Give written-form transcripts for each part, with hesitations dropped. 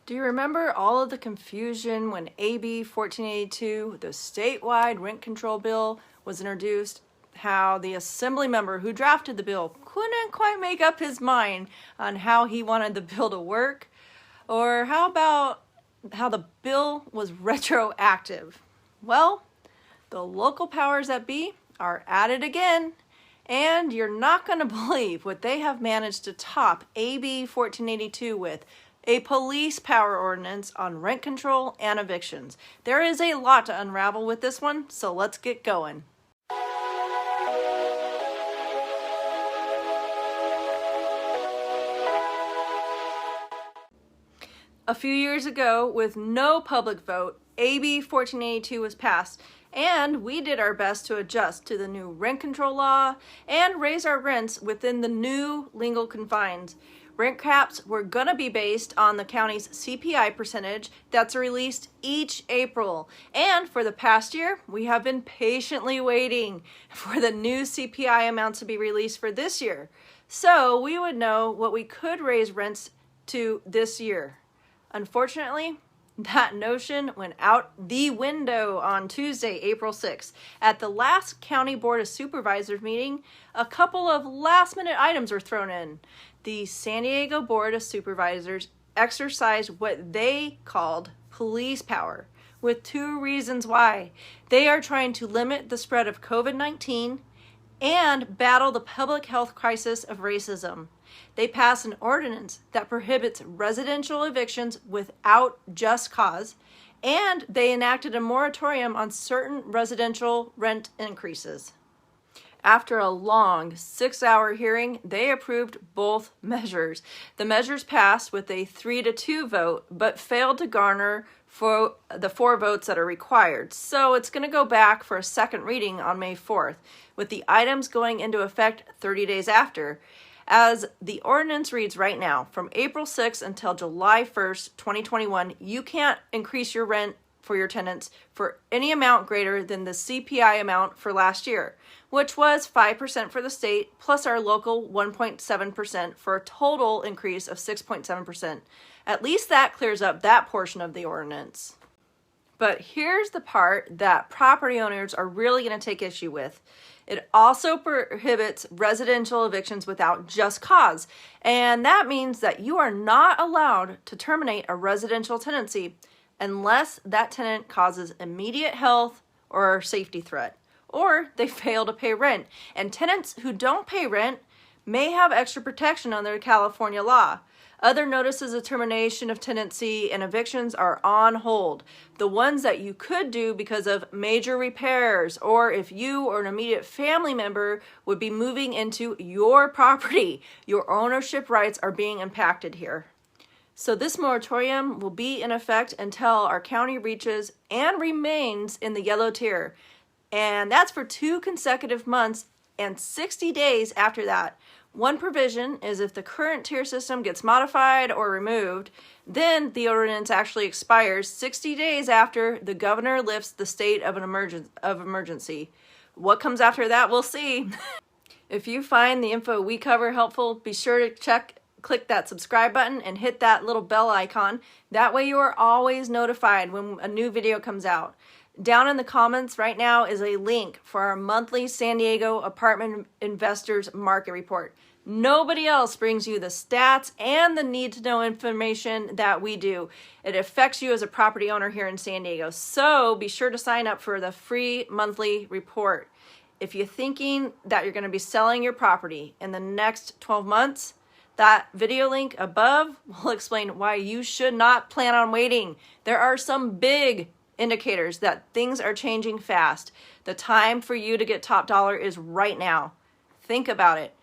Do you remember all of the confusion when AB 1482, the statewide rent control bill, was introduced? How the assembly member who drafted the bill couldn't quite make up his mind on how he wanted the bill to work? Or how about how the bill was retroactive? Well, the local powers that be are at it again, and you're not going to believe what they have managed to top AB 1482 with: a police power ordinance on rent control and evictions. There is a lot to unravel with this one, so let's get going. A few years ago, with no public vote, AB 1482 was passed, and we did our best to adjust to the new rent control law and raise our rents within the new legal confines. Rent caps were going to be based on the county's CPI percentage that's released each April. And for the past year, we have been patiently waiting for the new CPI amounts to be released for this year, so we would know what we could raise rents to this year. Unfortunately, that notion went out the window on Tuesday, April 6th. At the last County Board of Supervisors meeting, a couple of last-minute items were thrown in. The San Diego Board of Supervisors exercised what they called police power, with two reasons why. They are trying to limit the spread of COVID-19 and battle the public health crisis of racism. They passed an ordinance that prohibits residential evictions without just cause, and they enacted a moratorium on certain residential rent increases. After a long 6-hour hearing, they approved both measures. The measures passed with a 3-2 vote, but failed to garner for the 4 votes that are required. So it's going to go back for a second reading on May 4th, with the items going into effect 30 days after. As the ordinance reads right now, from April 6th until July 1st, 2021, you can't increase your rent for your tenants for any amount greater than the CPI amount for last year, which was 5% for the state, plus our local 1.7% for a total increase of 6.7%. At least that clears up that portion of the ordinance. But here's the part that property owners are really going to take issue with. It also prohibits residential evictions without just cause, and that means that you are not allowed to terminate a residential tenancy unless that tenant causes immediate health or safety threat, or they fail to pay rent. And tenants who don't pay rent may have extra protection under California law. Other notices of termination of tenancy and evictions are on hold. The ones that you could do because of major repairs, or if you or an immediate family member would be moving into your property, your ownership rights are being impacted here. So this moratorium will be in effect until our county reaches and remains in the yellow tier. And that's for 2 consecutive months and 60 days after that. One provision is if the current tier system gets modified or removed, then the ordinance actually expires 60 days after the governor lifts the state of emergency. What comes after that, we'll see. If you find the info we cover helpful, be sure to click that subscribe button and hit that little bell icon. That way you are always notified when a new video comes out. Down in the comments right now is a link for our monthly San Diego Apartment Investors Market Report. Nobody else brings you the stats and the need-to-know information that we do. It affects you as a property owner here in San Diego, so be sure to sign up for the free monthly report. If you're thinking that you're going to be selling your property in the next 12 months, that video link above will explain why you should not plan on waiting. There are some big indicators that things are changing fast. The time for you to get top dollar is right now. Think about it.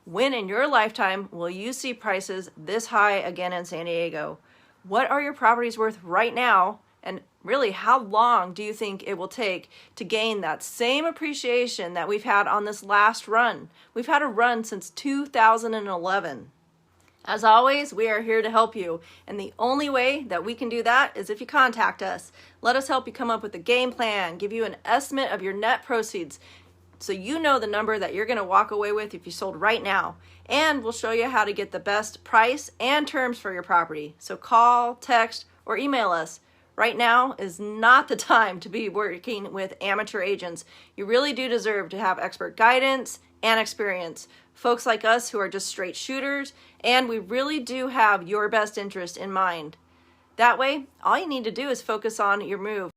When in your lifetime will you see prices this high again in San Diego? What are your properties worth right now? And really, how long do you think it will take to gain that same appreciation that we've had on this last run? We've had a run since 2011. As always, we are here to help you, and the only way that we can do that is if you contact us. Let us help you come up with a game plan, give you an estimate of your net proceeds. so you know the number that you're going to walk away with if you sold right now. And we'll show you how to get the best price and terms for your property. So call, text, or email us. Right now is not the time to be working with amateur agents. You really do deserve to have expert guidance and experience. Folks like us who are just straight shooters, and we really do have your best interest in mind. That way, all you need to do is focus on your move.